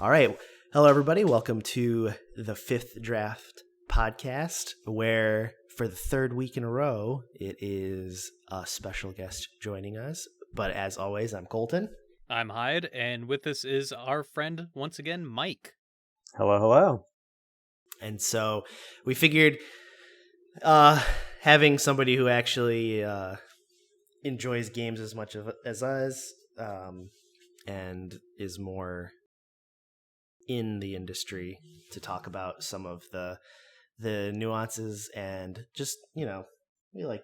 All right. Hello, everybody. Welcome to the Fifth Draft podcast, where for the third week in a row, it is a special guest joining us. But as always, I'm Colton. I'm Hyde, and with us is our friend, once again, Mike. Hello. And so we figured having somebody who actually enjoys games as much as us and is more in the industry to talk about some of the nuances and just, you know, we like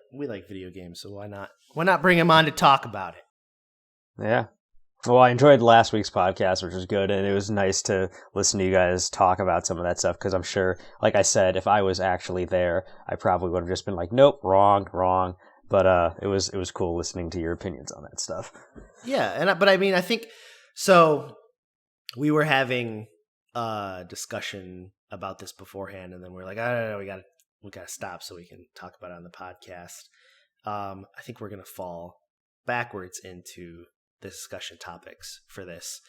video games, so why not bring him on to talk about it? Yeah. Well, I enjoyed last week's podcast, which was good, and it was nice to listen to you guys talk about some of that stuff, because I'm sure, like I said, if I was actually there, I probably would have just been like, nope, wrong. But it was cool listening to your opinions on that stuff. Yeah, but I mean, I think so. We were having a discussion about this beforehand, and then we're like, I don't know, we gotta stop so we can talk about it on the podcast. I think we're gonna fall backwards into the discussion topics for this.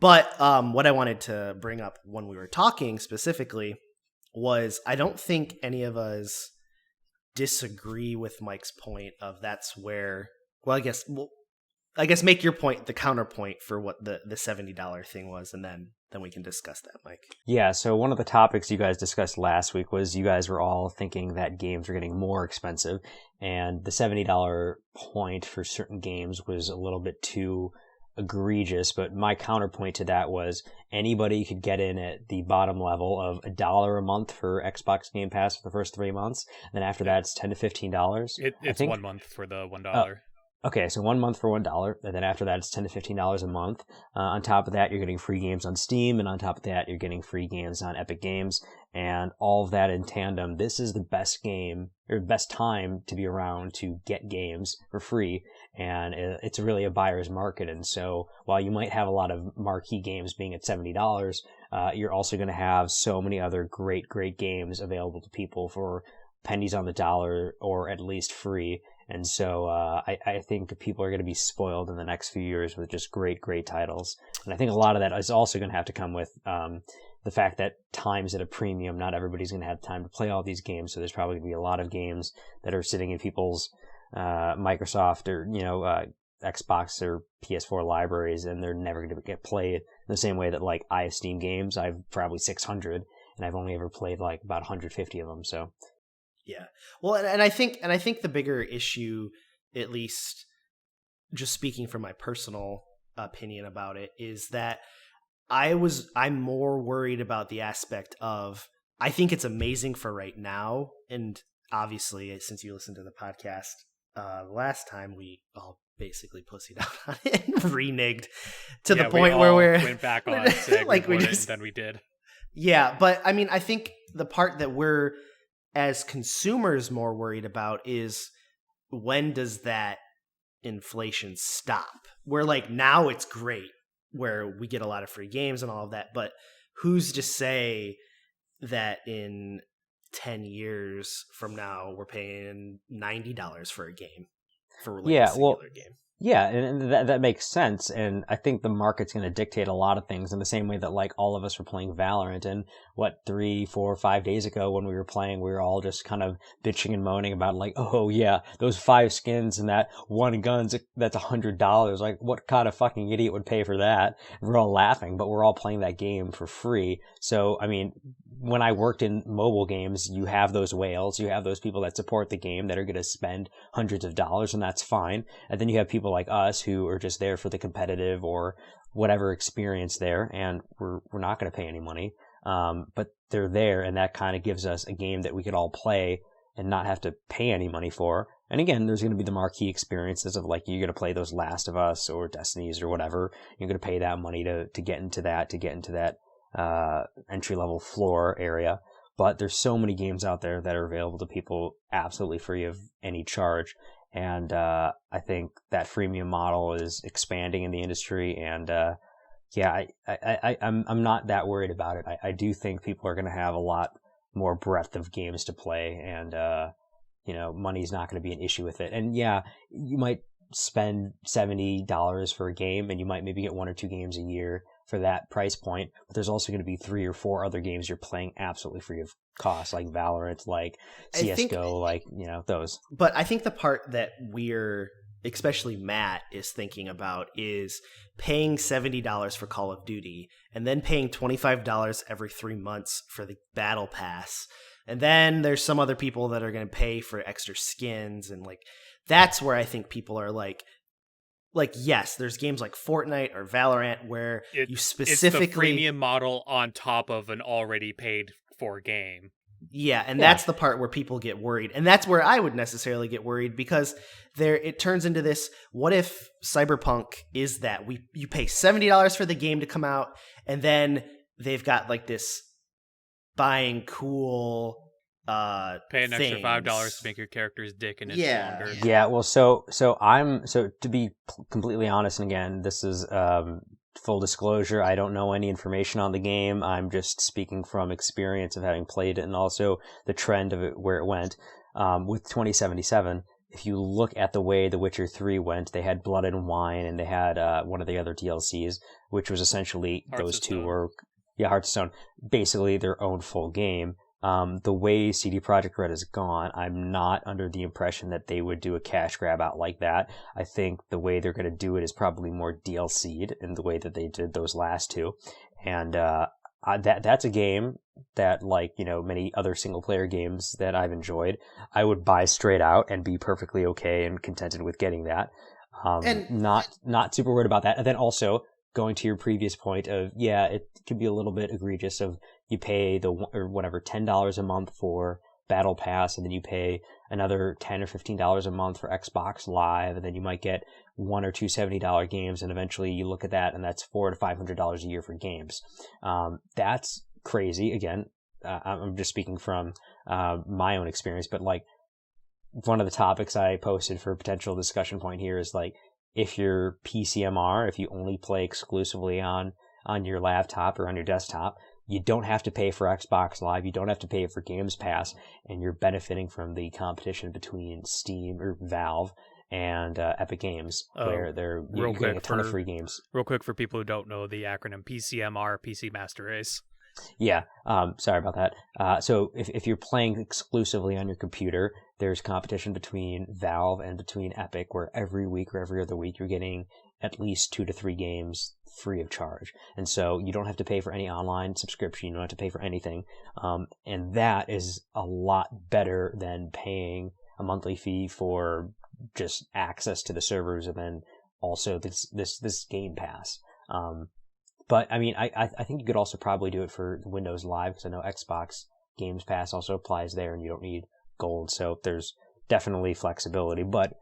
But what I wanted to bring up when we were talking specifically was I don't think any of us disagree with Mike's point of that's where, well, I guess make your point, the counterpoint for what the $70 thing was, and then we can discuss that, Mike. Yeah, so one of the topics you guys discussed last week was you guys were all thinking that games were getting more expensive, and the $70 point for certain games was a little bit too egregious, but my counterpoint to that was anybody could get in at the bottom level of $1 a month for Xbox Game Pass for the first 3 months, and then after that it's $10 to $15. It's 1 month for the $1. Okay, so 1 month for $1, and then after that it's $10 to $15 a month. On top of that, you're getting free games on Steam, and on top of that, you're getting free games on Epic Games, and all of that in tandem. This is the best game, or best time to be around to get games for free, and it's really a buyer's market. And so while you might have a lot of marquee games being at $70, you're also going to have so many other great games available to people for pennies on the dollar, or at least free. And so I think people are going to be spoiled in the next few years with just great titles. And I think a lot of that is also going to have to come with the fact that time's at a premium. Not everybody's going to have time to play all these games. So there's probably going to be a lot of games that are sitting in people's Microsoft or, Xbox or PS4 libraries, and they're never going to get played. In the same way that, like, I have Steam games. I've probably 600, and I've only ever played like about 150 of them. So. Yeah. Well, and I think the bigger issue, at least just speaking from my personal opinion about it, is that I'm more worried about the aspect of, I think it's amazing for right now. And obviously, since you listened to the podcast last time, we all basically pussied out on it and reneged to the point where we went back on saying like we just, and then we did. Yeah. But I mean, I think the part that we're, as consumers, more worried about is, when does that inflation stop? Where, like, now it's great where we get a lot of free games and all of that, but who's to say that in 10 years from now we're paying $90 for a game, for like a singular game? Yeah, and that makes sense, and I think the market's going to dictate a lot of things in the same way that, like, all of us were playing Valorant, and 3, 4, 5 days ago when we were playing, we were all just kind of bitching and moaning about, like, oh yeah, those 5 skins and that one gun's that's $100. Like, what kind of fucking idiot would pay for that? And we're all laughing, but we're all playing that game for free. So, I mean, when I worked in mobile games, you have those whales, you have those people that support the game that are going to spend hundreds of dollars, and that's fine. And then you have people like us who are just there for the competitive or whatever experience there, and we're not going to pay any money. But they're there, and that kind of gives us a game that we could all play and not have to pay any money for. And again, there's going to be the marquee experiences of, like, you're going to play those Last of Us or Destinies or whatever. You're going to pay that money to get into that entry-level floor area. But there's so many games out there that are available to people absolutely free of any charge. And I think that freemium model is expanding in the industry. And I'm not that worried about it. I do think people are going to have a lot more breadth of games to play, and money's not going to be an issue with it. And yeah, you might spend $70 for a game, and you might maybe get 1 or 2 games a year. for that price point, but there's also going to be 3 or 4 other games you're playing absolutely free of cost, like Valorant, like CSGO, like, those. But I think the part that we're, especially Matt, is thinking about is paying $70 for Call of Duty and then paying $25 every 3 months for the Battle Pass. And then there's some other people that are going to pay for extra skins. And like, that's where I think people are like, yes, there's games like Fortnite or Valorant where you specifically... It's the freemium model on top of an already paid for game. Yeah, and that's the part where people get worried. And that's where I would necessarily get worried, because it turns into this, what if Cyberpunk is that you pay $70 for the game to come out, and then they've got like this buying cool pay an extra $5 to make your character's dick and it's longer. Yeah, well, so to be completely honest, and again, this is full disclosure, I don't know any information on the game. I'm just speaking from experience of having played it and also the trend of it, where it went. With 2077, if you look at the way The Witcher 3 went, they had Blood and Wine, and they had one of the other DLCs, which was essentially those two were, Hearts of Stone, basically their own full game. The way CD Projekt Red has gone, I'm not under the impression that they would do a cash grab out like that. I think the way they're going to do it is probably more DLC'd in the way that they did those last two. And that's a game that, like, many other single player games that I've enjoyed, I would buy straight out and be perfectly okay and contented with getting that. And not super worried about that. And then also, going to your previous point of, it could be a little bit egregious of you pay $10 a month for Battle Pass, and then you pay another $10 or $15 a month for Xbox Live, and then you might get 1 or 2 $70 games, and eventually you look at that, and that's $400 to $500 a year for games. That's crazy. Again, I'm just speaking from my own experience, but like, one of the topics I posted for a potential discussion point here is like, if you're PCMR, if you only play exclusively on your laptop or on your desktop, you don't have to pay for Xbox Live, you don't have to pay for Games Pass, and you're benefiting from the competition between Steam or Valve and Epic Games, where they're getting a ton of free games. Real quick, for people who don't know the acronym, PCMR, PC Master Race. Yeah, sorry about that. So if you're playing exclusively on your computer, there's competition between Valve and between Epic, where every week or every other week you're getting at least 2 to 3 games free of charge. And so you don't have to pay for any online subscription, you don't have to pay for anything. And that is a lot better than paying a monthly fee for just access to the servers and then also this Game Pass. But I mean, I think you could also probably do it for Windows Live, because I know Xbox Games Pass also applies there, and you don't need gold. So there's definitely flexibility. But,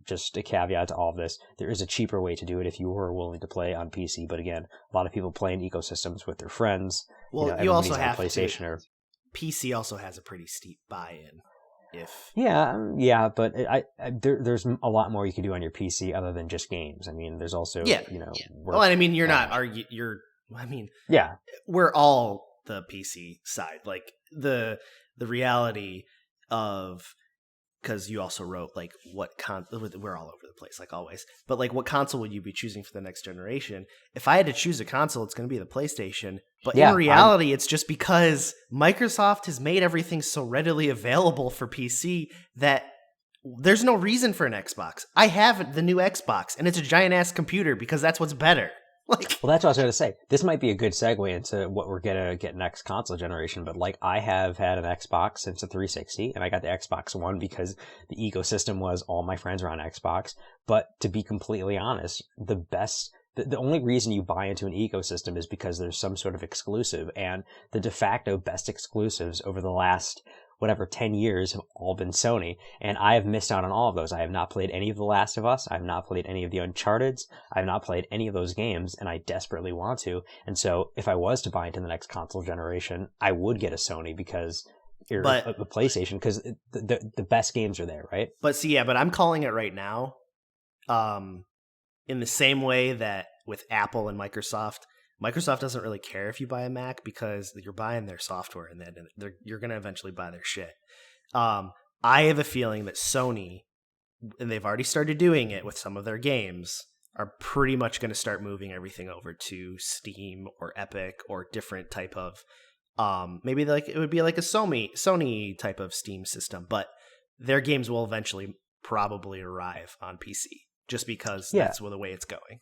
just a caveat to all of this, there is a cheaper way to do it if you were willing to play on PC. But again, a lot of people play in ecosystems with their friends. Well, you also have PlayStation to. PC also has a pretty steep buy-in. But there's a lot more you can do on your PC other than just games. I mean, there's also Well, I mean, we're all the PC side. Like the reality of, because you also wrote like we're all over the place like always, but like, what console would you be choosing for the next generation? If I had to choose a console, it's going to be the PlayStation. But in reality, it's just because Microsoft has made everything so readily available for PC that there's no reason for an Xbox. I have the new Xbox, and it's a giant ass computer because that's what's better. Well, that's what I was going to say. This might be a good segue into what we're going to get next console generation, but like, I have had an Xbox since the 360, and I got the Xbox One because the ecosystem was all my friends are on Xbox. But to be completely honest, the only reason you buy into an ecosystem is because there's some sort of exclusive, and the de facto best exclusives over the last 10 years have all been Sony, and I have missed out on all of those. I have not played any of The Last of Us. I have not played any of the Uncharted's. I have not played any of those games, and I desperately want to. And so if I was to buy into the next console generation, I would get a Sony because a PlayStation, because the best games are there, right? But I'm calling it right now. In the same way that with Apple and Microsoft doesn't really care if you buy a Mac because you're buying their software, and then you're going to eventually buy their shit. I have a feeling that Sony, and they've already started doing it with some of their games, are pretty much going to start moving everything over to Steam or Epic or different type of maybe like it would be like a Sony type of Steam system, but their games will eventually probably arrive on PC just because Yeah. that's the way it's going.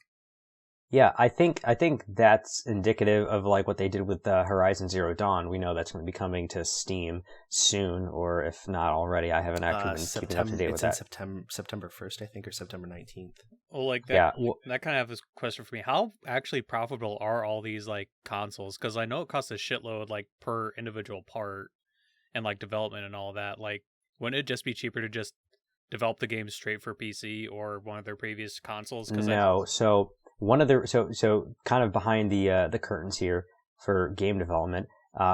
Yeah, I think that's indicative of like what they did with Horizon Zero Dawn. We know that's going to be coming to Steam soon, or if not already. I haven't actually been keeping up to date with that. September 1st, I think, or September 19th. Well, like that. Yeah, That kind of has a question for me. How actually profitable are all these like consoles? Because I know it costs a shitload like per individual part and like development and all that. Like, wouldn't it just be cheaper to just develop the game straight for PC or one of their previous consoles? No, so one of the so kind of behind the curtains here for game development.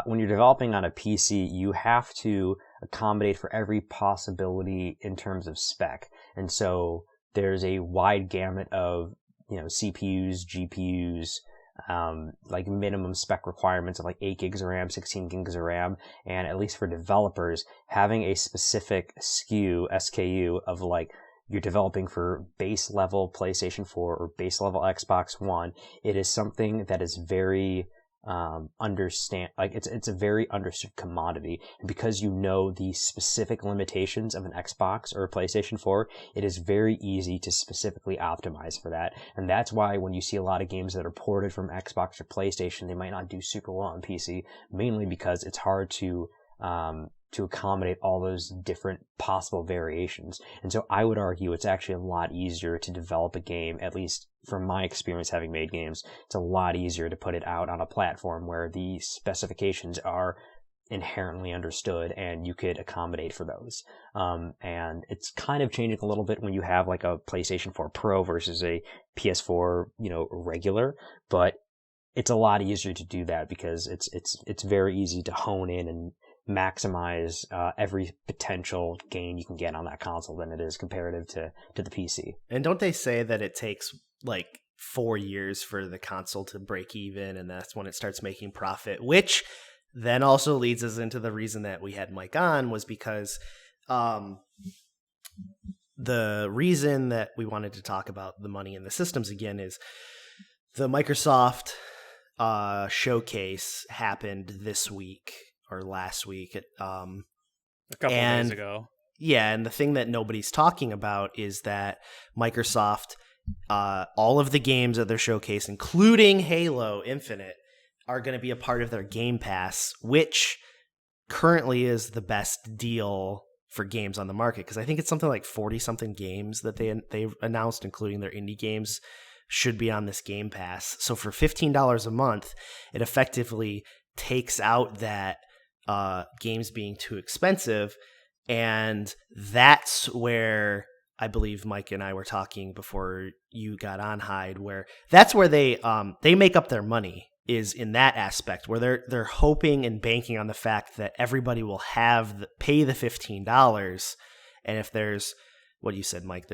When you're developing on a PC, you have to accommodate for every possibility in terms of spec, and so there's a wide gamut of CPUs, GPUs, like minimum spec requirements of like 8 gigs of RAM, 16 gigs of RAM, and at least for developers, having a specific SKU of like you're developing for base level PlayStation 4 or base level Xbox One, it is something that is very it's a very understood commodity. And because you know the specific limitations of an Xbox or a PlayStation 4, it is very easy to specifically optimize for that. And that's why when you see a lot of games that are ported from Xbox or PlayStation, they might not do super well on PC, mainly because it's hard to accommodate all those different possible variations. And so I would argue it's actually a lot easier to develop a game, at least from my experience having made games, it's a lot easier to put it out on a platform where the specifications are inherently understood and you could accommodate for those. And it's kind of changing a little bit when you have like a PlayStation 4 Pro versus a PS4, regular, but it's a lot easier to do that because it's very easy to hone in and maximize every potential gain you can get on that console than it is comparative to the PC. And don't they say that it takes like 4 years for the console to break even, and that's when it starts making profit, which then also leads us into the reason that we had Mike on was because the reason that we wanted to talk about the money in the systems again is the Microsoft showcase happened this week or last week. A couple of days ago. Yeah, and the thing that nobody's talking about is that Microsoft, all of the games of their showcase, including Halo Infinite, are going to be a part of their Game Pass, which currently is the best deal for games on the market. Because I think it's something like 40-something games that they've announced, including their indie games, should be on this Game Pass. So for $15 a month, it effectively takes out that games being too expensive, and that's where I believe Mike and I were talking before you got on, Hyde, where that's where they make up their money, is in that aspect where they're hoping and banking on the fact that everybody will pay the $15, and if there's what you said, Mike,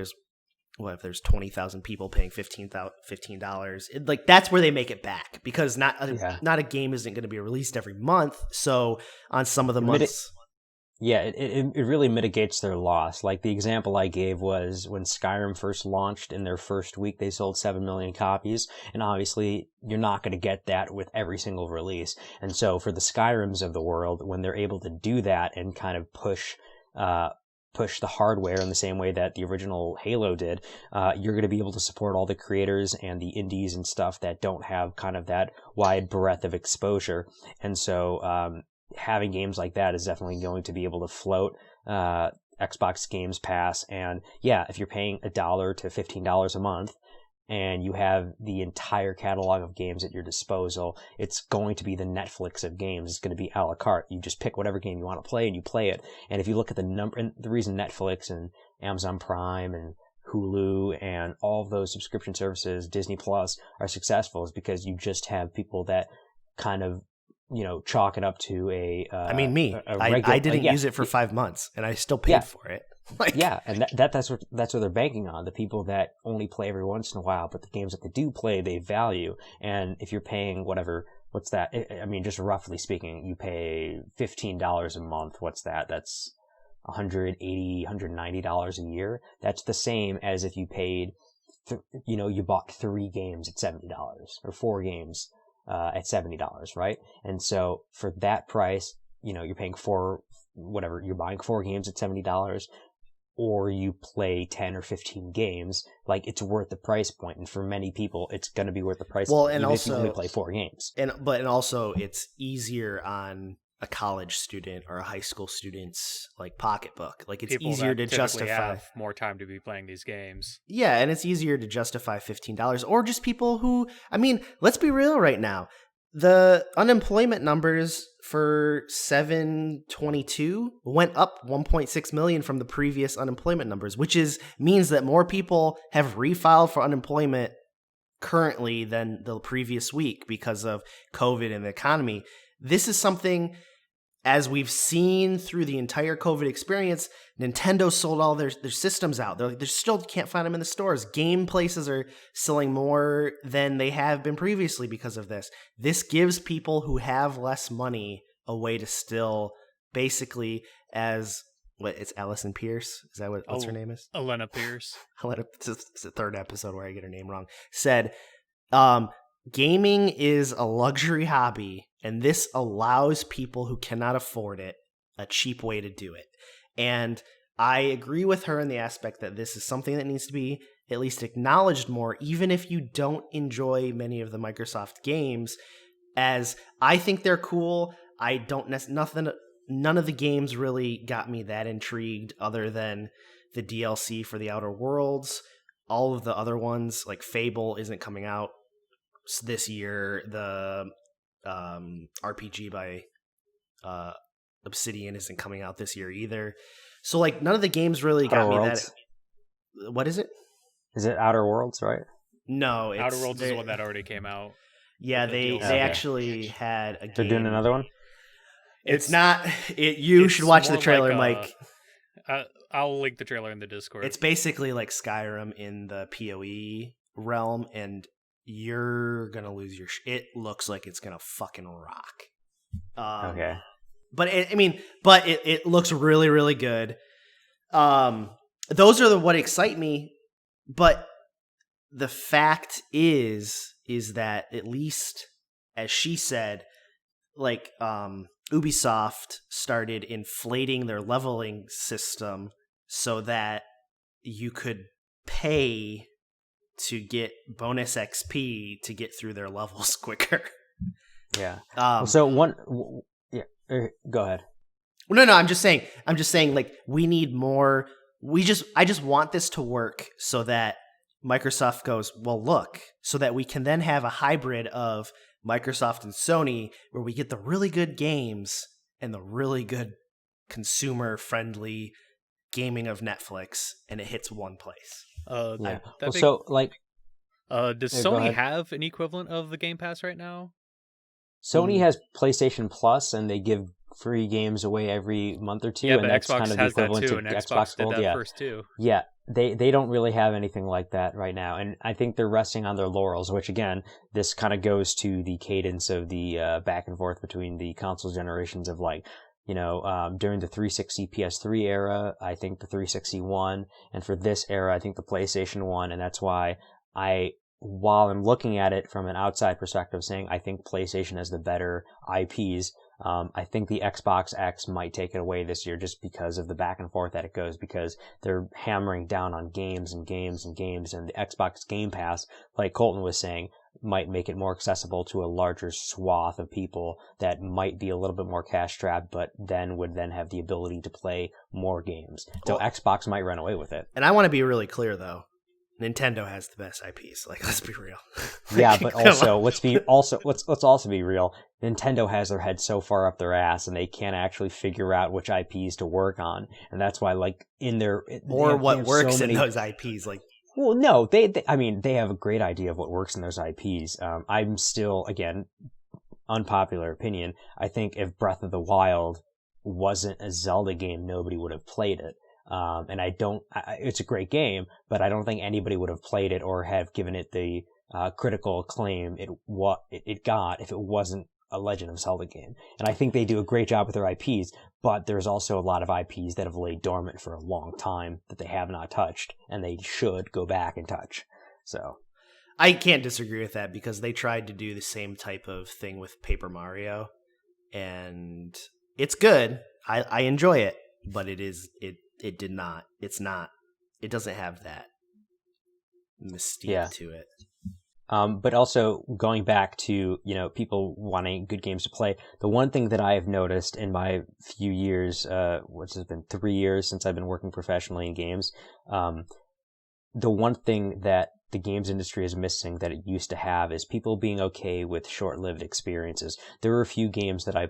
if there's 20,000 people paying $15, like that's where they make it back, because not a game isn't going to be released every month. So on some of the months, it really mitigates their loss. Like the example I gave was when Skyrim first launched. In their first week, they sold 7 million copies, and obviously you're not going to get that with every single release. And so for the Skyrims of the world, when they're able to do that and kind of push the hardware in the same way that the original Halo did, you're going to be able to support all the creators and the indies and stuff that don't have kind of that wide breadth of exposure. And so having games like that is definitely going to be able to float Xbox Games Pass. And yeah, if you're paying $1 to $15 a month, and you have the entire catalog of games at your disposal, it's going to be the Netflix of games. It's going to be a la carte. You just pick whatever game you want to play and you play it. And if you look at the number, and the reason Netflix and Amazon Prime and Hulu and all of those subscription services, Disney Plus, are successful is because you just have people that kind of, chalk it up to I didn't use it for 5 months and I still paid for it. And that's what they're banking on. The people that only play every once in a while, but the games that they do play, they value. And if you're paying what's that? I mean, just roughly speaking, you pay $15 a month. What's that? That's $180, $190 a year. That's the same as if you paid you bought 3 games at $70 or 4 games at $70, right? And so for that price, you're paying you're buying 4 games at $70, or you play 10 or 15 games, like it's worth the price point. And for many people, it's going to be worth the price point, and even also, if you only play 4 games. And also it's easier on a college student or a high school student's like pocketbook. Like it's People easier that to typically justify have more time to be playing these games. Yeah, and it's easier to justify $15, or just people who, I mean, let's be real right now. The unemployment numbers for 7/22 went up 1.6 million from the previous unemployment numbers, which means that more people have refiled for unemployment currently than the previous week because of COVID and the economy. This is something, as we've seen through the entire COVID experience, Nintendo sold all their systems out. They still can't find them in the stores. Game places are selling more than they have been previously because of this. This gives people who have less money a way to still basically, it's Allison Pierce? Is that what's her name is? Elena Pierce. It's the third episode where I get her name wrong. Said, gaming is a luxury hobby, and this allows people who cannot afford it a cheap way to do it. And I agree with her in the aspect that this is something that needs to be at least acknowledged more, even if you don't enjoy many of the Microsoft games, as I think they're cool. I don't none of the games really got me that intrigued other than the DLC for the Outer Worlds. All of the other ones, like Fable, isn't coming out this year. The RPG by Obsidian isn't coming out this year either. So like none of the games really got me that. What is it? Is it Outer Worlds, right? No, Outer Worlds is the one that already came out. Yeah, they actually had a game. They're doing another one? It's not. You should watch the trailer, Mike. I'll link the trailer in the Discord. It's basically like Skyrim in the PoE realm, and you're gonna lose your. It looks like it's gonna fucking rock. Okay. But it looks really, really good. Those are what excite me. But the fact is that, at least as she said, like Ubisoft started inflating their leveling system so that you could pay to get bonus XP to get through their levels quicker. Yeah. Go ahead. No, I'm just saying, like, we need more. I just want this to work so that Microsoft goes, well, look, so that we can then have a hybrid of Microsoft and Sony where we get the really good games and the really good consumer-friendly gaming of Netflix, and it hits one place. Yeah. Does Sony have an equivalent of the Game Pass right now? Sony has PlayStation Plus, and they give free games away every month or two. Yeah, and but that's Xbox kind of has the that equivalent too, to and Xbox did Gold. that Yeah, first too. Yeah, they don't really have anything like that right now, and I think they're resting on their laurels. Which again, this kind of goes to the cadence of the back and forth between the console generations of during the 360 PS3 era, I think the 360 won, and for this era, I think the PlayStation won, and that's why while I'm looking at it from an outside perspective, saying I think PlayStation has the better IPs, I think the Xbox X might take it away this year just because of the back and forth that it goes, because they're hammering down on games and games and games, and the Xbox Game Pass, like Colton was saying, might make it more accessible to a larger swath of people that might be a little bit more cash strapped, but would then have the ability to play more games. So Xbox might run away with it. And I want to be really clear, though. Nintendo has the best IPs. Like, let's be real. Yeah, but also let's also be real. Nintendo has their head so far up their ass, and they can't actually figure out which IPs to work on, and that's why, like, what works in those IPs, like. Well, no, they have a great idea of what works in those IPs. I'm still, again, unpopular opinion. I think if Breath of the Wild wasn't a Zelda game, nobody would have played it. And it's a great game, but I don't think anybody would have played it or have given it the critical acclaim it got if it wasn't a Legend of Zelda game. And I think they do a great job with their IPs, but there's also a lot of IPs that have laid dormant for a long time that they have not touched, and they should go back and touch. So I can't disagree with that because they tried to do the same type of thing with Paper Mario, and it's good. I enjoy it, but it did not. It's not. It doesn't have that mystique yeah. to it. But also going back to, people wanting good games to play, the one thing that I have noticed in my few years, which has been 3 years since I've been working professionally in games, the one thing that the games industry is missing that it used to have is people being okay with short-lived experiences. There were a few games that I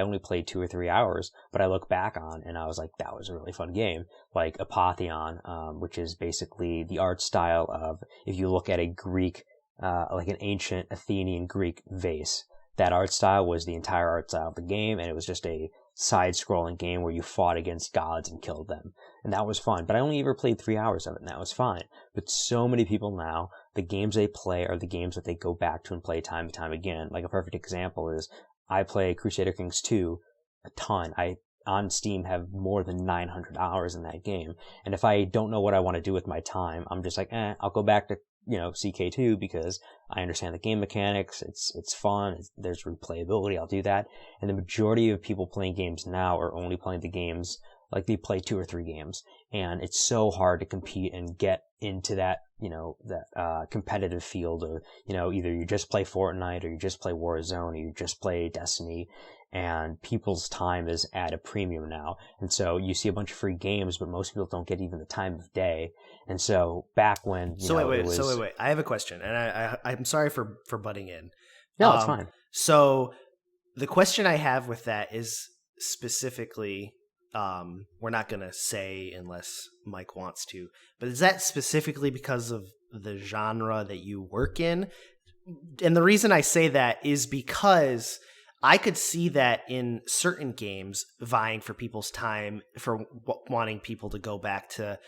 only played 2 or 3 hours, but I look back on and I was like, that was a really fun game. Like Apotheon, which is basically the art style of, if you look at a Greek, like an ancient Athenian Greek vase, that art style was the entire art style of the game, and it was just a side-scrolling game where you fought against gods and killed them. And that was fun. But I only ever played 3 hours of it, and that was fine. But so many people now, the games they play are the games that they go back to and play time and time again. Like a perfect example is, I play Crusader Kings 2 a ton. I, on Steam, have more than 900 hours in that game. And if I don't know what I want to do with my time, I'm just like, I'll go back to CK2 because I understand the game mechanics. It's fun. There's replayability. I'll do that. And the majority of people playing games now are only playing the games, like they play 2 or 3 games, and it's so hard to compete and get into that, competitive field of, either you just play Fortnite or you just play Warzone or you just play Destiny, and people's time is at a premium now. And so you see a bunch of free games, but most people don't get even the time of day. And so back when, wait. I have a question, and I'm sorry for butting in. No, it's fine. So the question I have with that is specifically, we're not going to say unless Mike wants to, but is that specifically because of the genre that you work in? And the reason I say that is because I could see that in certain games vying for people's time, for wanting people to go back to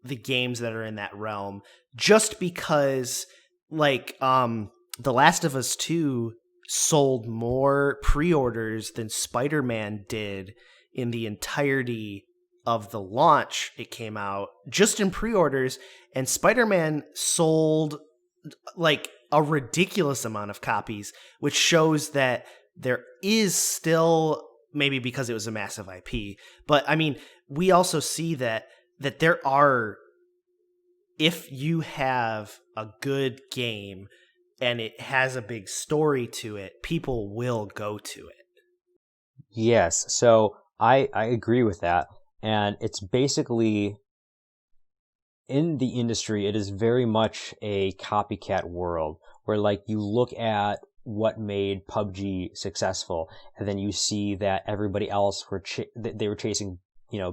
the games that are in that realm, just because, like, The Last of Us 2 sold more pre-orders than Spider-Man did in the entirety of the launch. It came out just in pre-orders, and Spider-Man sold like a ridiculous amount of copies, which shows that there is still, maybe because it was a massive IP, but I mean, we also see that there are, if you have a good game and it has a big story to it, people will go to it. Yes, so I agree with that. And it's basically, in the industry, it is very much a copycat world where, like, you look at what made PUBG successful, and then you see that everybody else they were chasing,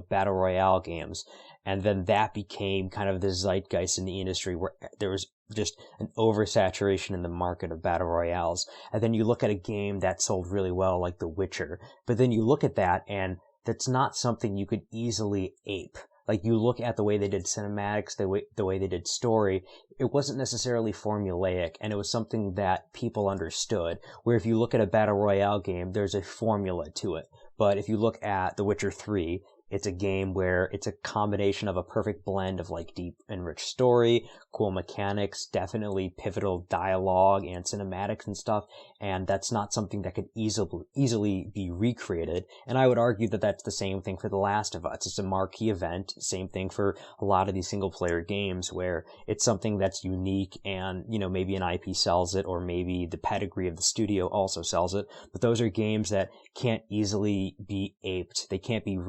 battle royale games, and then that became kind of the zeitgeist in the industry where there was just an oversaturation in the market of battle royales. And then you look at a game that sold really well, like The Witcher, but then you look at that and that's not something you could easily ape. Like, you look at the way they did cinematics, the way they did story, it wasn't necessarily formulaic, and it was something that people understood. Where if you look at a battle royale game, there's a formula to it. But if you look at The Witcher 3, it's a game where it's a combination of a perfect blend of, like, deep and rich story, cool mechanics, definitely pivotal dialogue and cinematics and stuff, and that's not something that could easily be recreated. And I would argue that that's the same thing for The Last of Us. It's a marquee event, same thing for a lot of these single-player games where it's something that's unique and, maybe an IP sells it, or maybe the pedigree of the studio also sells it, but those are games that can't easily be aped. They can't be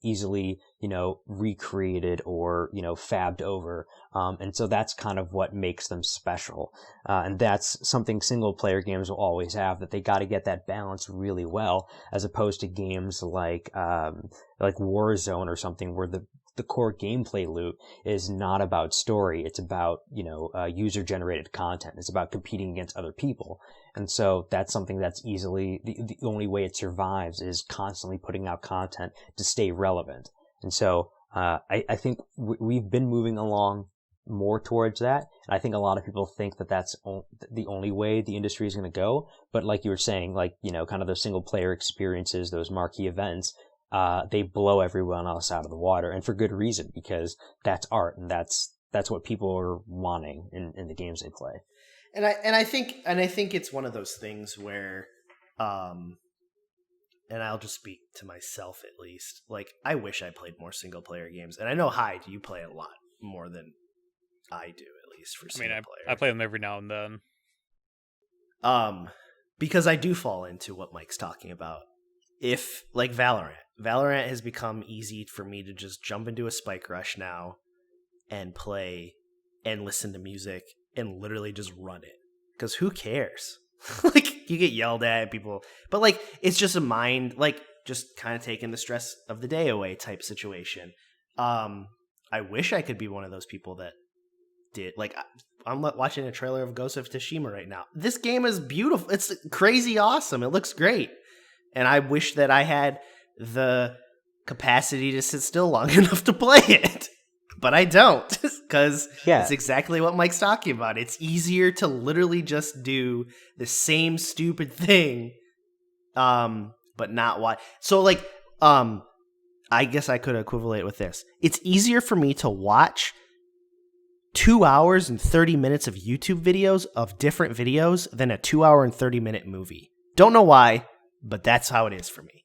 easily, recreated or, fabbed over. And so that's kind of what makes them special. And that's something single player games will always have, that they got to get that balance really well, as opposed to games like Warzone or something where the core gameplay loop is not about story. It's about, user generated content. It's about competing against other people. And so that's something that's easily, the only way it survives is constantly putting out content to stay relevant. And so, I think we've been moving along more towards that. And I think a lot of people think that that's the only way the industry is going to go. But like you were saying, kind of those single player experiences, those marquee events, they blow everyone else out of the water, and for good reason, because that's art, and that's that's what people are wanting in the games they play. And I think it's one of those things where, and I'll just speak to myself at least. Like, I wish I played more single player games, and I know Hyde, you play a lot more than I do, at least for single player. I play them every now and then. Because I do fall into what Mike's talking about. If, like, Valorant has become easy for me to just jump into a Spike Rush now and play and listen to music and literally just run it. Because who cares? Like, you get yelled at, people, but like, it's just a mind, like, just kind of taking the stress of the day away type situation. I wish I could be one of those people that did, like, I'm watching a trailer of Ghost of Tsushima right now. This game is beautiful. It's crazy awesome. It looks great. And I wish that I had the capacity to sit still long enough to play it. But I don't, because it's exactly what Mike's talking about. It's easier to literally just do the same stupid thing, but not watch. So, like, I guess I could equivalent with this. It's easier for me to watch 2 hours and 30 minutes of YouTube videos of different videos than a 2 hour and 30-minute movie. Don't know why, but that's how it is for me.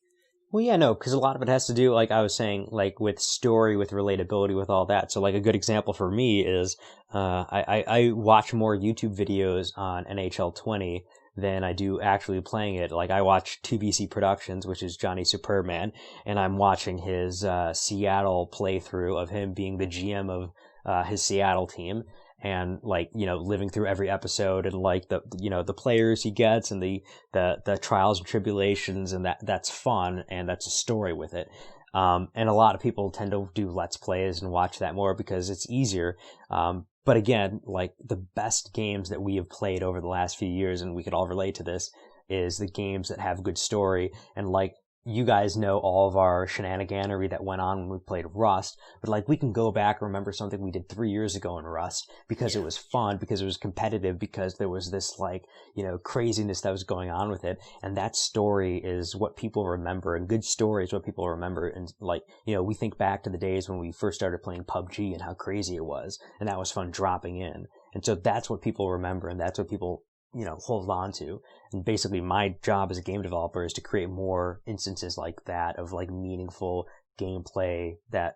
Well, yeah, no, because a lot of it has to do, like I was saying, like with story, with relatability, with all that. So, like, a good example for me is I watch more YouTube videos on NHL 20 than I do actually playing it. Like, I watch 2BC Productions, which is Johnny Superman, and I'm watching his Seattle playthrough of him being the GM of his Seattle team. And, like, you know, living through every episode and, like, the players he gets and the trials and tribulations, and that's fun, and that's a story with it. And a lot of people tend to do Let's Plays and watch that more because it's easier. But again, like, the best games that we have played over the last few years, and we could all relate to this, is the games that have good story. And, like, you guys know all of our shenaniganery that went on when we played Rust, but, like, we can go back and remember something we did 3 years ago in Rust because it was fun, because it was competitive, because there was this, like, you know, craziness that was going on with it. And that story is what people remember, and good story is what people remember. And, like, you know, we think back to the days when we first started playing PUBG and how crazy it was, and that was fun dropping in. And so that's what people remember, and that's what people, you know, hold on to. And basically my job as a game developer is to create more instances like that of, like, meaningful gameplay that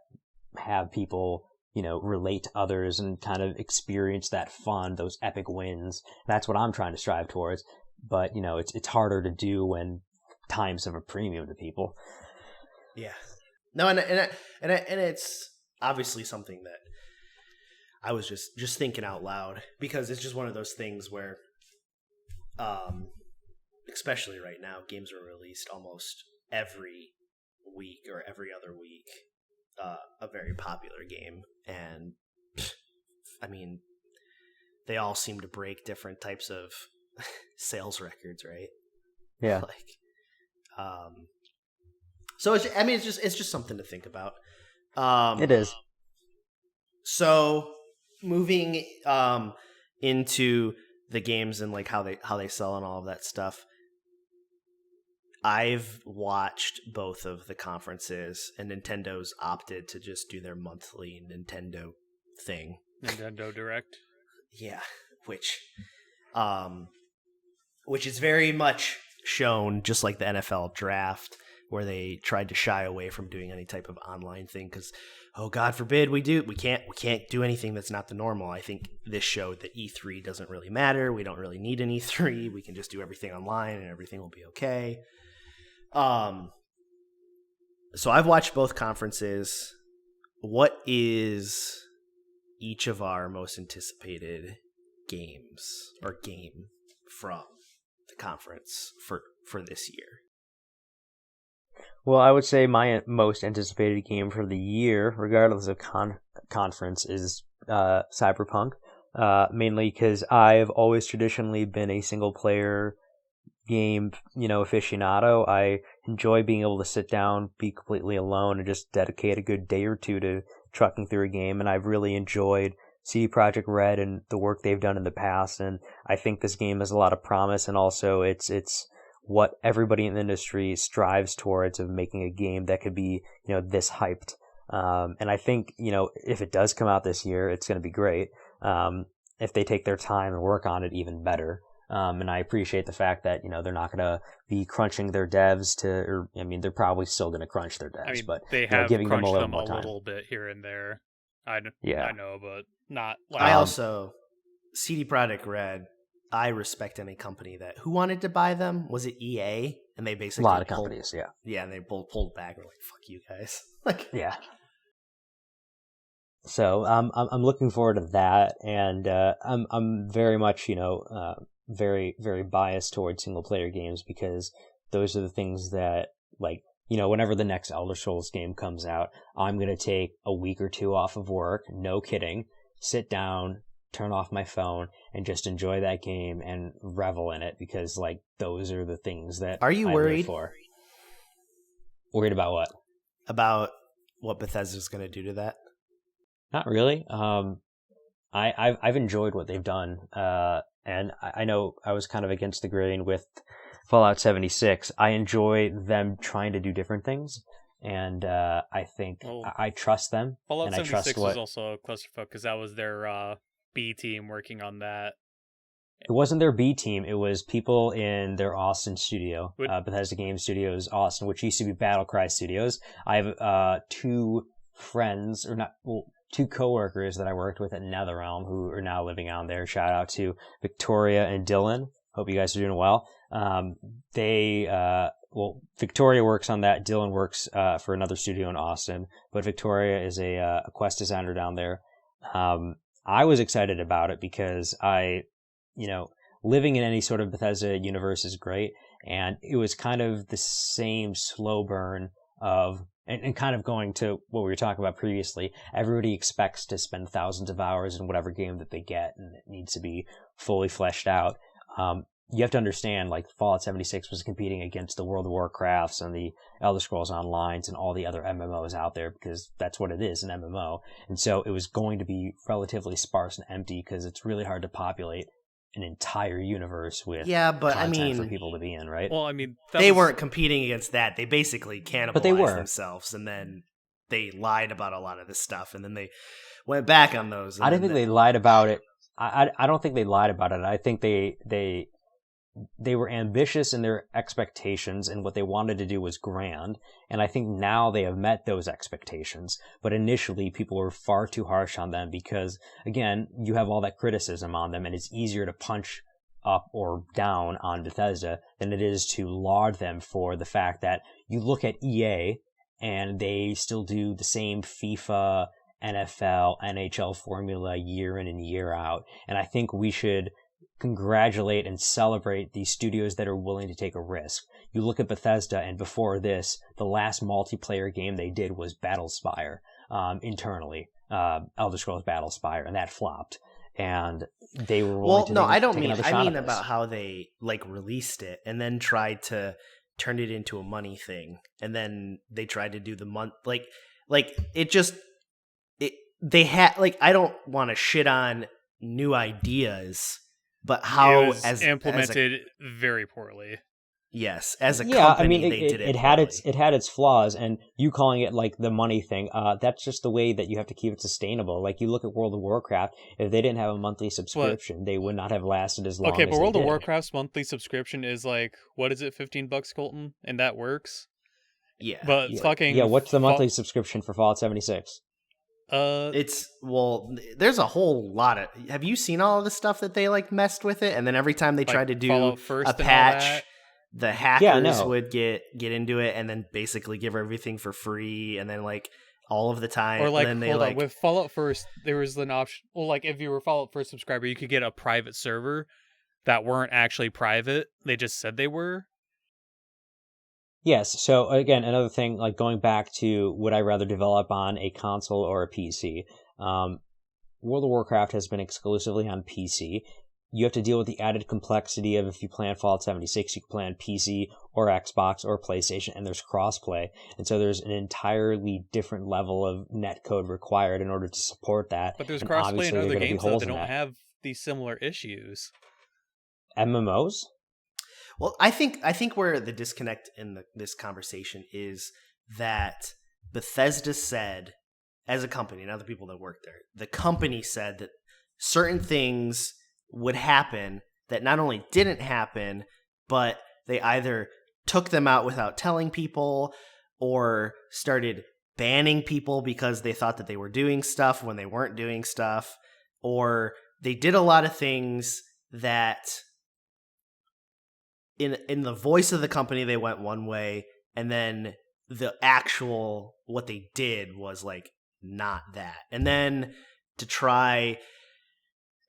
have people, you know, relate to others and kind of experience that fun, those epic wins. That's what I'm trying to strive towards. But, you know, it's harder to do when time's of a premium to people. Yeah. No, and it's obviously something that I was just thinking out loud, because it's just one of those things where, especially right now, games are released almost every week or every other week, a very popular game, and I mean, they all seem to break different types of sales records, right? Yeah. Like, so it's just something to think about. It is. So moving into the games and, like, how they sell and all of that stuff, I've watched both of the conferences, and Nintendo's opted to just do their monthly Nintendo thing. Nintendo Direct. Yeah, which is very much shown, just like the NFL draft, where they tried to shy away from doing any type of online thing because, oh, God forbid we can't do anything that's not the normal. I think this showed that E3 doesn't really matter. We don't really need an E3. We can just do everything online and everything will be okay. So I've watched both conferences. What is each of our most anticipated games or game from the conference for this year? Well, I would say my most anticipated game for the year, regardless of conference, is Cyberpunk. Mainly because I've always traditionally been a single-player game, aficionado. I enjoy being able to sit down, be completely alone, and just dedicate a good day or two to trucking through a game. And I've really enjoyed CD Projekt Red and the work they've done in the past. And I think this game has a lot of promise, and also it's what everybody in the industry strives towards, of making a game that could be, this hyped. And I think, if it does come out this year, it's going to be great. If they take their time and work on it, even better. And I appreciate the fact that, they're not going to be crunching their devs they're probably still going to crunch their devs, but they have giving them a crunched little them more a time. little bit here and there. I Yeah. know, but not like. I also, CD Projekt Red, I respect any company who wanted to buy them. Was it EA? And they basically a lot of companies, yeah. Yeah, and they pulled back. We're like, fuck you guys. Like, yeah. So I'm looking forward to that, and I'm very much very very biased towards single player games because those are the things that whenever the next Elder Scrolls game comes out, I'm gonna take a week or two off of work, no kidding, sit down, turn off my phone, and just enjoy that game and revel in it because those are the things that Are you I worried live for. Worried about what? About what Bethesda's gonna do to that? Not really. I've enjoyed what they've done, and I know I was kind of against the grain with Fallout 76. I enjoy them trying to do different things, and I think I trust them. Fallout and 76 was also a clusterfuck because that was their B team working on that. It wasn't their B team. It was people in their Austin studio, Bethesda Game Studios Austin, which used to be Battlecry Studios. I have two friends, two coworkers that I worked with at NetherRealm who are now living out there. Shout out to Victoria and Dylan. Hope you guys are doing well. Victoria works on that. Dylan works for another studio in Austin, but Victoria is a quest designer down there. I was excited about it because living in any sort of Bethesda universe is great, and it was kind of the same slow burn of. And kind of going to what we were talking about previously, everybody expects to spend thousands of hours in whatever game that they get, and it needs to be fully fleshed out. You have to understand, Fallout 76 was competing against the World of Warcrafts and the Elder Scrolls Onlines and all the other MMOs out there because that's what it is, an MMO. And so it was going to be relatively sparse and empty because it's really hard to populate an entire universe with content for people to be in, right? Well, they weren't competing against that. They basically cannibalized themselves, and then they lied about a lot of this stuff, and then they went back on those. I don't think they lied about it. I don't think they lied about it. I think they were ambitious in their expectations, and what they wanted to do was grand. And I think now they have met those expectations. But initially, people were far too harsh on them because, again, you have all that criticism on them, and it's easier to punch up or down on Bethesda than it is to laud them for the fact that you look at EA and they still do the same FIFA, NFL, NHL formula year in and year out. And I think we should congratulate and celebrate these studios that are willing to take a risk. You look at Bethesda, and before this, the last multiplayer game they did was Battlespire internally, Elder Scrolls Battlespire, and that flopped. And they were willing to I mean about how they released it and then tried to turn it into a money thing, and then they tried to do the month they had I don't want to shit on new ideas. But how it was implemented very poorly. Yes, as a company, they did it. It had its flaws, and you calling it the money thing, that's just the way that you have to keep it sustainable. You look at World of Warcraft, if they didn't have a monthly subscription, they would not have lasted as long. Okay, but World of Warcraft's monthly subscription is what is it, $15, Colton, and that works. Yeah, but what's the monthly subscription for Fallout 76? There's a whole lot of. Have you seen all of the stuff that they messed with it? And then every time they tried to do a patch, the hackers would get into it and then basically give everything for free, and then all of the time. Or and then with Fallout First, there was an option. Well, if you were a Fallout First subscriber, you could get a private server that weren't actually private. They just said they were. Yes, so again, another thing, going back to would I rather develop on a console or a PC? World of Warcraft has been exclusively on PC. You have to deal with the added complexity of if you play on Fallout 76, you can play on PC or Xbox or PlayStation, and there's crossplay. And so there's an entirely different level of netcode required in order to support that. But there's crossplay in other games that don't have these similar issues. MMOs? Well, I think where the disconnect in this conversation is that Bethesda said, as a company, not the people that work there, the company said that certain things would happen that not only didn't happen, but they either took them out without telling people or started banning people because they thought that they were doing stuff when they weren't doing stuff, or they did a lot of things that in the voice of the company they went one way, and then the actual what they did was like not that. And then to try,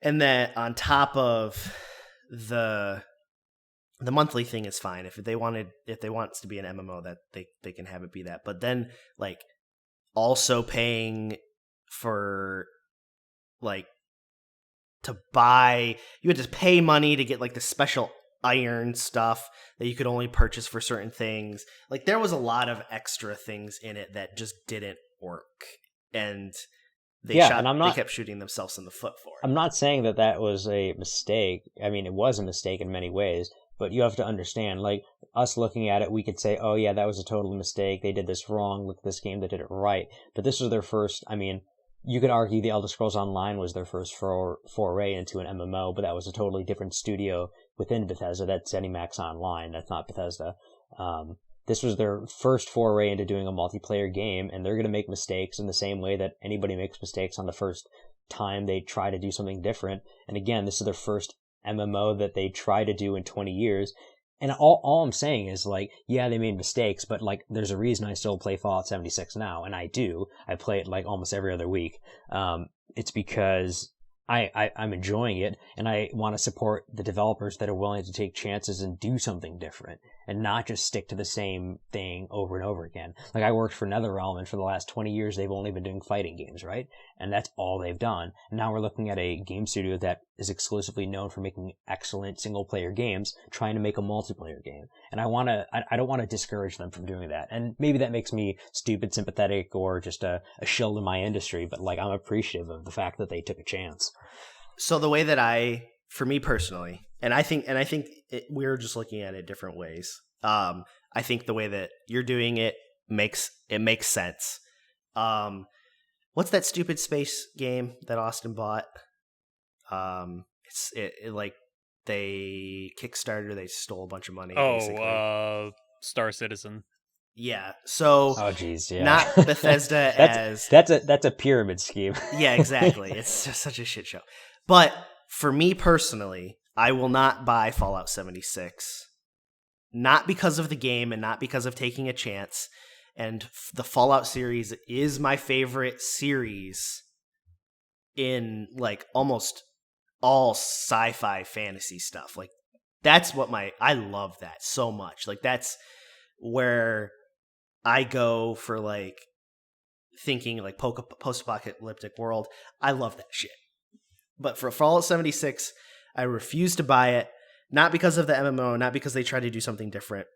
and then on top of the monthly thing is fine. If they want it to be an MMO, that they can have it be that. But then like also paying for like to buy, you had to pay money to get like the special iron stuff that you could only purchase for certain things. Like there was a lot of extra things in it that just didn't work, and they kept shooting themselves in the foot for it. I'm not saying that was a mistake. I mean, it was a mistake in many ways, but you have to understand, like, us looking at it, we could say, oh yeah, that was a total mistake. They did this wrong. Look at this game that did it right. But this was their first, I mean, you could argue the Elder Scrolls Online was their first foray into an MMO, but that was a totally different studio within Bethesda. That's ZeniMax Online. That's not Bethesda. This was their first foray into doing a multiplayer game, and they're going to make mistakes in the same way that anybody makes mistakes on the first time they try to do something different. And again, this is their first MMO that they try to do in 20 years. And all I'm saying is, like, yeah, they made mistakes, but, like, there's a reason I still play Fallout 76 now, and I do. I play it, like, almost every other week. It's because I'm enjoying it, and I want to support the developers that are willing to take chances and do something different, and not just stick to the same thing over and over again. Like, I worked for NetherRealm, and for the last 20 years, they've only been doing fighting games, right? And that's all they've done. And now we're looking at a game studio that is exclusively known for making excellent single-player games, trying to make a multiplayer game. And I don't want to discourage them from doing that. And maybe that makes me stupid, sympathetic, or just a shill in my industry, but, like, I'm appreciative of the fact that they took a chance. So the way that for me personally, and I think we're just looking at it different ways. I think the way that you're doing it makes sense. What's that stupid space game that Austin bought? It's like they Kickstarter, they stole a bunch of money. Oh, Star Citizen. Yeah. So. Oh, geez, yeah. Not Bethesda that's a pyramid scheme. Yeah, exactly. It's just such a shit show. But for me personally, I will not buy Fallout 76. Not because of the game and not because of taking a chance. And the Fallout series is my favorite series in, like, almost all sci-fi fantasy stuff. Like, that's what I love that so much. Like, that's where I go for, like, thinking, like, post-apocalyptic world. I love that shit. But for Fallout 76, I refuse to buy it, not because of the MMO, not because they try to do something different,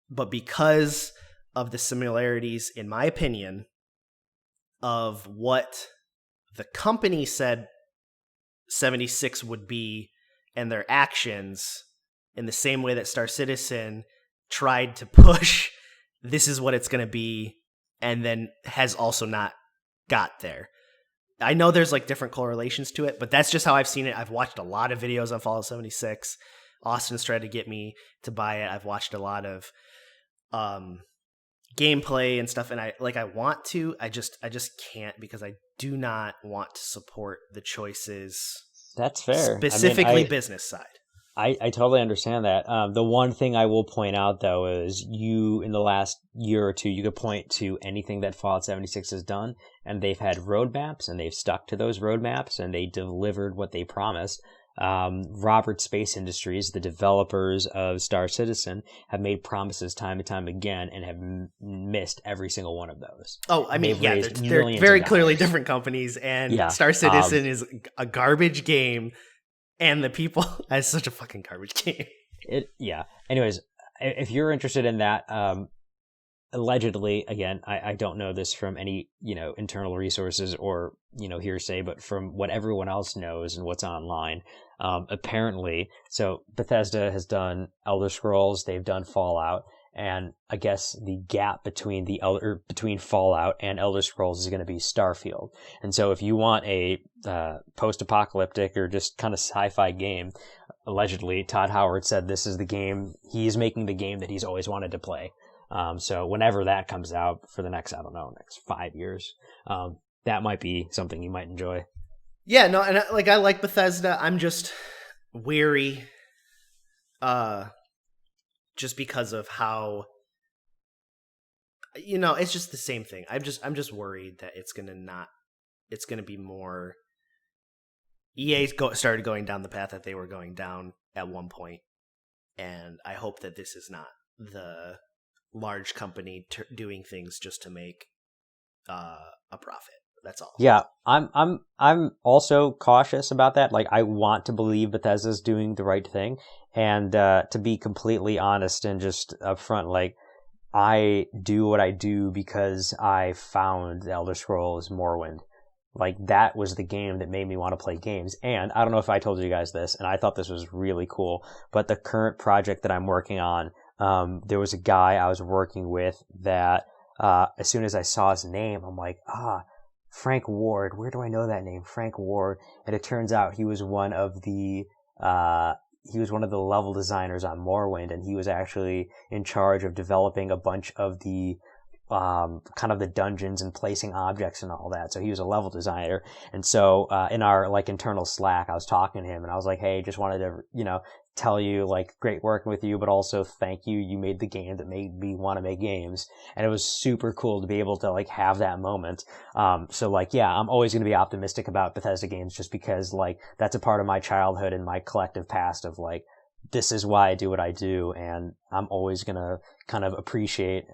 but because of the similarities, in my opinion, of what the company said 76 would be and their actions, in the same way that Star Citizen tried to push this is what it's going to be, and then has also not got there. I know there's, like, different correlations to it, but that's just how I've seen it. I've watched a lot of videos on Fallout 76. Austin's tried to get me to buy it. I've watched a lot of gameplay and stuff, and I want to. I just can't, because I do not want to support the choices. That's fair. Specifically, business side. I totally understand that. The one thing I will point out, though, is in the last year or two, you could point to anything that Fallout 76 has done, and they've had roadmaps, and they've stuck to those roadmaps, and they delivered what they promised. Robert Space Industries, the developers of Star Citizen, have made promises time and time again and have missed every sinle one of those. Oh, I mean, yeah, they're very clearly different companies, and Star Citizen is a garbage game. And the people, that's such a fucking garbage game. Anyways, if you're interested in that, allegedly, again, I don't know this from any, internal resources or, hearsay, but from what everyone else knows and what's online, apparently, so Bethesda has done Elder Scrolls, they've done Fallout, And I guess the gap between between Fallout and Elder Scrolls is going to be Starfield. And so if you want a post-apocalyptic or just kind of sci-fi game, allegedly Todd Howard said this is the game, he's making the game that he's always wanted to play. So whenever that comes out for the next, I don't know, next 5 years, that might be something you might enjoy. Yeah, no, and I like Bethesda. I'm just weary, just because of how, it's just the same thing. I'm just worried that it's gonna be more. EA started going down the path that they were going down at one point, and I hope that this is not the large company doing things just to make a profit. That's all. Yeah, I'm also cautious about that. Like, I want to believe Bethesda's doing the right thing, and to be completely honest and just upfront, like, I do what I do because I found The Elder Scrolls Morrowind. Like, that was the game that made me want to play games. And I don't know if I told you guys this, and I thought this was really cool, but the current project that I'm working on, there was a guy I was working with that as soon as I saw his name, I'm like, Frank Ward. Where do I know that name? Frank Ward. And it turns out he was one of the level designers on Morrowind, and he was actually in charge of developing a bunch of the kind of the dungeons and placing objects and all that. So he was a level designer. And so in our like internal Slack, I was talking to him and I was like, hey, just wanted to, tell you, like, great working with you, but also thank you. You made the game that made me want to make games. And it was super cool to be able to like have that moment. So like, yeah, I'm always going to be optimistic about Bethesda games just because like that's a part of my childhood and my collective past of like, this is why I do what I do. And I'm always going to kind of appreciate,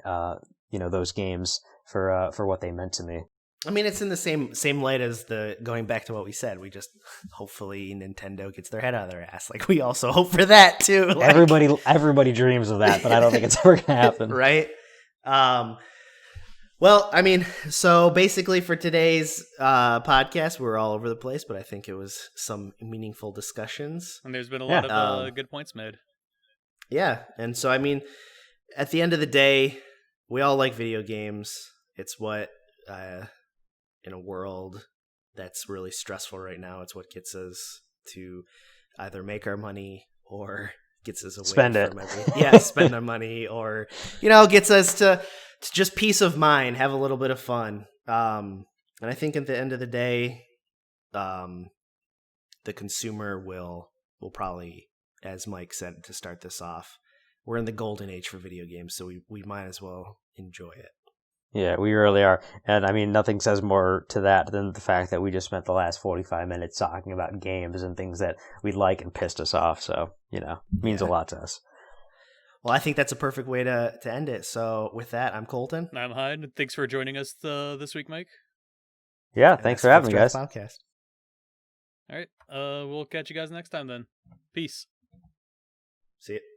those games for what they meant to me. I mean, it's in the same light as going back to what we said. We just hopefully Nintendo gets their head out of their ass. Like, we also hope for that too. Like, everybody dreams of that, but I don't think it's ever gonna happen. Right? Well, I mean, so basically for today's podcast, we were all over the place, but I think it was some meaningful discussions. And there's been a lot of good points made. Yeah, and so I mean, at the end of the day, we all like video games. It's what, in a world that's really stressful right now, it's what gets us to either make our money or gets us away spend from everything. Yeah, spend our money, or gets us to just peace of mind, have a little bit of fun. And I think at the end of the day, the consumer will probably, as Mike said to start this off, we're in the golden age for video games, so we might as well enjoy it. Yeah, we really are. And I mean, nothing says more to that than the fact that we just spent the last 45 minutes talking about games and things that we like and pissed us off. So, it means a lot to us. Well, I think that's a perfect way to end it. So with that, I'm Colton. I'm Hyde. Thanks for joining us this week, Mike. Yeah, thanks for having me, guys. Podcast. All right. We'll catch you guys next time then. Peace. See you.